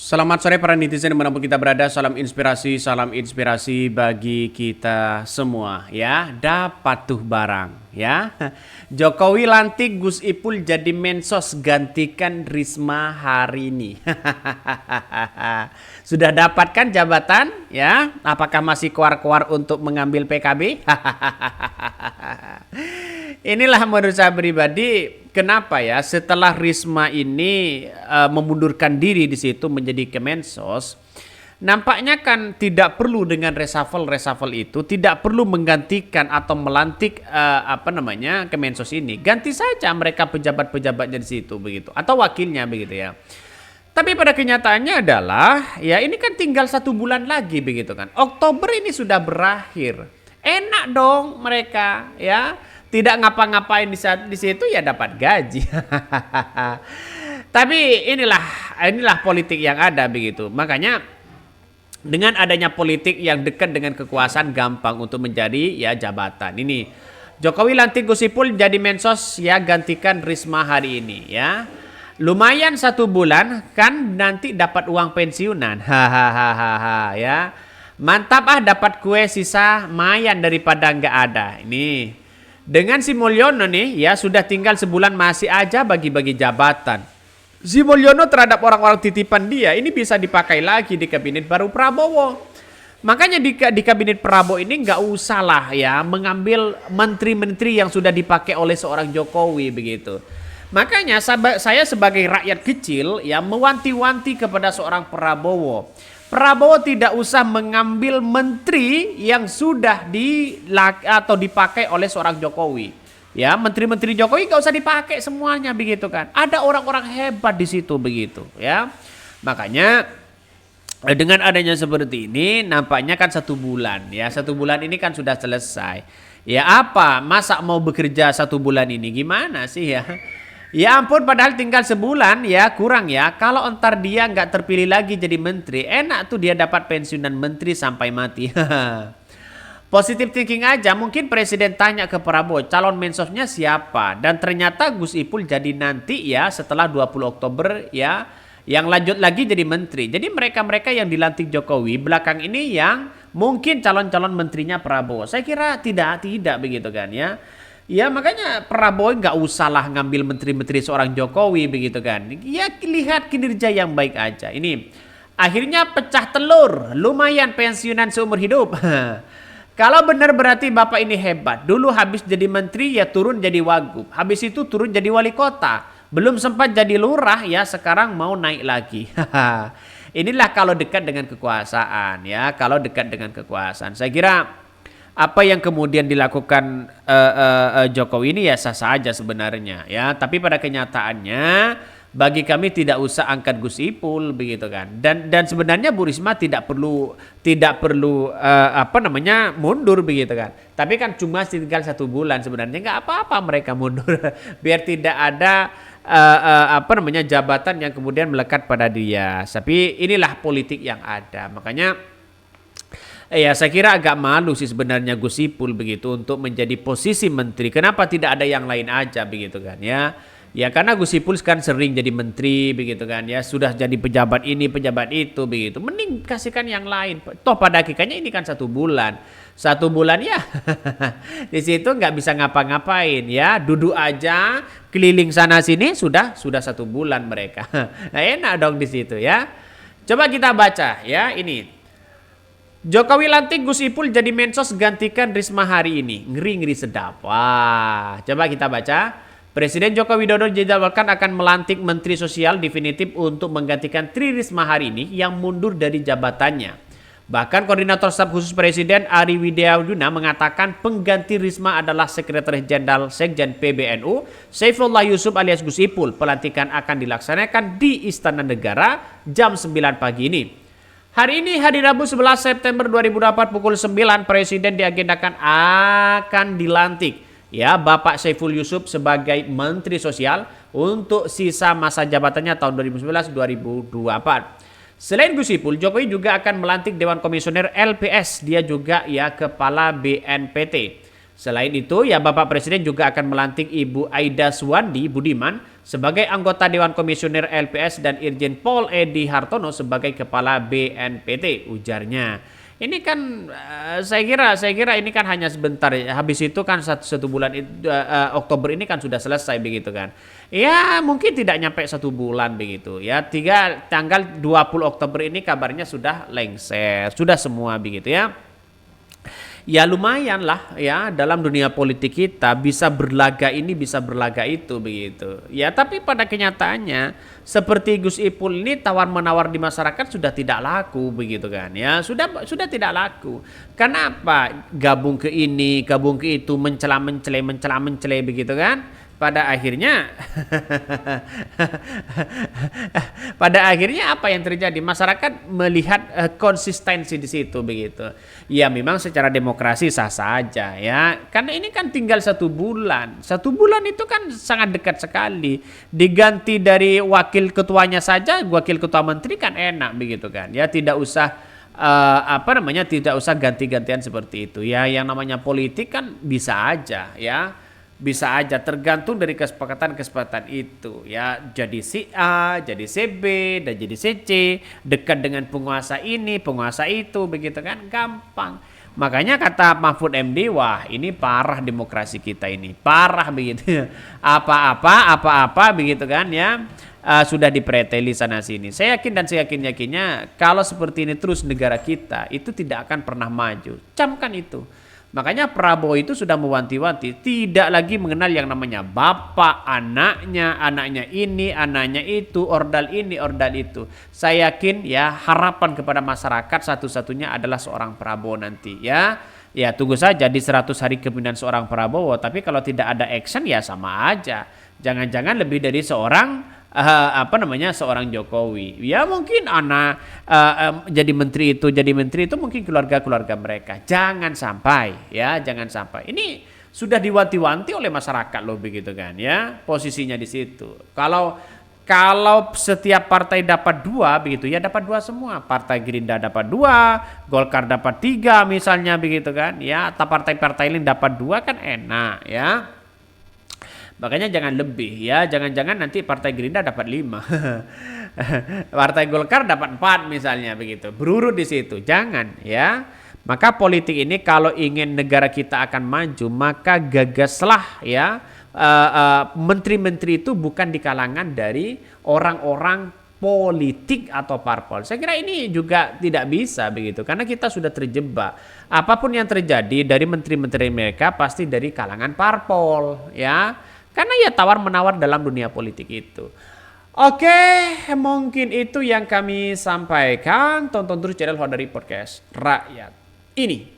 Selamat sore para netizen dimanapun kita berada. Salam inspirasi bagi kita semua ya. Dapat tuh barang ya. Jokowi lantik Gus Ipul jadi mensos gantikan Risma hari ini. Sudah dapatkan jabatan ya? Apakah masih keluar-keluar untuk mengambil PKB? Inilah menurut saya pribadi kenapa ya setelah Risma ini memundurkan diri di situ menjadi Kemensos, nampaknya kan tidak perlu dengan reshuffle itu, tidak perlu menggantikan atau melantik Kemensos ini. Ganti saja mereka pejabat-pejabatnya di situ begitu atau wakilnya begitu ya. Tapi pada kenyataannya adalah ya ini kan tinggal 1 bulan lagi begitu kan. Oktober ini sudah berakhir. Enak dong mereka ya. Tidak ngapa-ngapain di situ ya dapat gaji. Tapi inilah politik yang ada begitu. Makanya dengan adanya politik yang dekat dengan kekuasaan gampang untuk menjadi ya jabatan. Ini Jokowi lantik Gus Ipul jadi mensos ya gantikan Risma hari ini ya. Lumayan 1 bulan kan nanti dapat uang pensiunan. Hahaha ya. Mantap dapat kue sisa mayan daripada nggak ada. Ini dengan si Mulyono nih ya sudah tinggal sebulan masih aja bagi-bagi jabatan. Si Mulyono terhadap orang-orang titipan dia ini bisa dipakai lagi di kabinet baru Prabowo. Makanya di kabinet Prabowo ini nggak usah lah ya mengambil menteri-menteri yang sudah dipakai oleh seorang Jokowi begitu. Makanya saya sebagai rakyat kecil ya mewanti-wanti kepada seorang Prabowo. Prabowo tidak usah mengambil menteri yang sudah dipakai oleh seorang Jokowi. Ya, menteri-menteri Jokowi gak usah dipakai semuanya begitu kan. Ada orang-orang hebat di situ begitu ya. Makanya dengan adanya seperti ini nampaknya kan 1 bulan ya. 1 bulan ini kan sudah selesai. Ya apa? Masa mau bekerja 1 bulan ini gimana sih ya? Ya ampun padahal tinggal sebulan ya kurang ya. Kalau entar dia nggak terpilih lagi jadi menteri, enak tuh dia dapat pensiunan menteri sampai mati. Positive thinking aja, mungkin presiden tanya ke Prabowo calon mensosnya siapa. Dan ternyata Gus Ipul jadi nanti ya setelah 20 Oktober ya. Yang lanjut lagi jadi menteri. Jadi mereka-mereka yang dilantik Jokowi belakang ini yang mungkin calon-calon menterinya Prabowo. Saya kira tidak begitu kan ya. Ya makanya Prabowo nggak usah lah ngambil menteri-menteri seorang Jokowi begitu kan. Ya lihat kinerja yang baik aja. Ini akhirnya pecah telur. Lumayan pensiunan seumur hidup. Kalau benar berarti Bapak ini hebat. Dulu habis jadi menteri ya turun jadi wagub. Habis itu turun jadi wali kota. Belum sempat jadi lurah ya sekarang mau naik lagi. Inilah kalau dekat dengan kekuasaan ya. Kalau dekat dengan kekuasaan. Saya kira apa yang kemudian dilakukan Jokowi ini ya sah-sah aja sebenarnya ya, tapi pada kenyataannya bagi kami tidak usah angkat Gus Ipul begitu kan. Dan sebenarnya Bu Risma tidak perlu mundur begitu kan. Tapi kan cuma tinggal 1 bulan sebenarnya nggak apa-apa mereka mundur biar tidak ada jabatan yang kemudian melekat pada dia. Tapi inilah politik yang ada. Makanya ya saya kira agak malu sih sebenarnya Gus Ipul begitu untuk menjadi posisi menteri. Kenapa tidak ada yang lain aja begitu kan ya. Ya karena Gus Ipul kan sering jadi menteri begitu kan ya. Sudah jadi pejabat ini pejabat itu begitu. Mending kasihkan yang lain. Toh pada akhirnya ini kan 1 bulan. 1 bulan ya di situ nggak bisa ngapa-ngapain ya. Duduk aja keliling sana sini sudah 1 bulan mereka. Nah, enak dong di situ ya. Coba kita baca ya ini. Jokowi lantik Gus Ipul jadi mensos gantikan Risma hari ini. Ngeri sedap. Wah, coba kita baca. Presiden Joko Widodo dijadwalkan akan melantik Menteri Sosial definitif untuk menggantikan Tri Risma hari ini yang mundur dari jabatannya. Bahkan Koordinator Staf Khusus Presiden Ari Widiawarduna mengatakan pengganti Risma adalah Sekretaris Jenderal Sekjen PBNU Saifullah Yusuf alias Gus Ipul. Pelantikan akan dilaksanakan di Istana Negara jam 9 pagi ini. Hari ini hari Rabu 11 September 2024 pukul 9 Presiden diagendakan akan dilantik ya Bapak Saiful Yusuf sebagai Menteri Sosial untuk sisa masa jabatannya tahun 2019-2024. Selain Gus Ipul, Jokowi juga akan melantik Dewan Komisioner LPS, dia juga ya Kepala BNPT. Selain itu ya Bapak Presiden juga akan melantik Ibu Aida Suwandi Budiman sebagai anggota Dewan Komisioner LPS dan Irjen Pol Edi Hartono sebagai Kepala BNPT, ujarnya. Ini kan saya kira ini kan hanya sebentar ya. Habis itu kan satu bulan Oktober ini kan sudah selesai begitu kan. Ya mungkin tidak nyampe 1 bulan begitu ya. Tanggal 20 Oktober ini kabarnya sudah lengser, sudah semua begitu ya. Ya lumayan lah ya, dalam dunia politik kita bisa berlaga ini bisa berlaga itu begitu. Ya tapi pada kenyataannya seperti Gus Ipul ini tawar-menawar di masyarakat sudah tidak laku begitu kan ya. Sudah tidak laku. Kenapa? Gabung ke ini, gabung ke itu, mencela-mencela begitu kan? Pada akhirnya pada akhirnya apa yang terjadi? Masyarakat melihat konsistensi di situ begitu. Ya memang secara demokrasi sah saja ya. Karena ini kan tinggal 1 bulan. 1 bulan itu kan sangat dekat sekali. Diganti dari wakil ketuanya saja, wakil ketua menteri kan enak begitu kan. Ya tidak usah tidak usah ganti-gantian seperti itu. Ya yang namanya politik kan bisa aja ya. Bisa aja tergantung dari kesepakatan itu ya, jadi si A, jadi si B, dan jadi si C, dekat dengan penguasa ini, penguasa itu begitu kan, gampang. Makanya kata Mahfud MD, wah ini parah demokrasi kita ini, parah begitu. Apa-apa begitu kan ya, sudah dipreteli sana sini. Saya yakin dan saya yakinnya kalau seperti ini terus negara kita itu tidak akan pernah maju. Camkan itu. Makanya Prabowo itu sudah mewanti-wanti, tidak lagi mengenal yang namanya bapak, anaknya ini, anaknya itu, ordal ini, ordal itu. Saya yakin ya harapan kepada masyarakat satu-satunya adalah seorang Prabowo nanti ya. Ya tunggu saja di 100 hari kepemimpinan seorang Prabowo, tapi kalau tidak ada action ya sama aja. Jangan-jangan lebih dari seorang seorang Jokowi. Ya mungkin jadi menteri itu mungkin keluarga mereka. Jangan sampai ya, jangan sampai. Ini sudah diwanti-wanti oleh masyarakat loh begitu kan ya. Posisinya di situ. Kalau setiap partai dapat 2 begitu ya, dapat 2 semua. Partai Gerindra dapat 2, Golkar dapat 3 misalnya begitu kan ya. Atau partai-partai lain dapat 2 kan enak ya. Makanya jangan lebih ya, jangan-jangan nanti Partai Gerindra dapat 5. Partai Golkar dapat 4 misalnya begitu. Berurut di situ. Jangan ya. Maka politik ini kalau ingin negara kita akan maju, maka gagaslah ya, menteri-menteri itu bukan di kalangan dari orang-orang politik atau parpol. Saya kira ini juga tidak bisa begitu, karena kita sudah terjebak. Apapun yang terjadi dari menteri-menteri mereka pasti dari kalangan parpol ya. Karena ya tawar-menawar dalam dunia politik itu. Oke, mungkin itu yang kami sampaikan. Tonton terus channel Hodari Podcast Rakyat ini.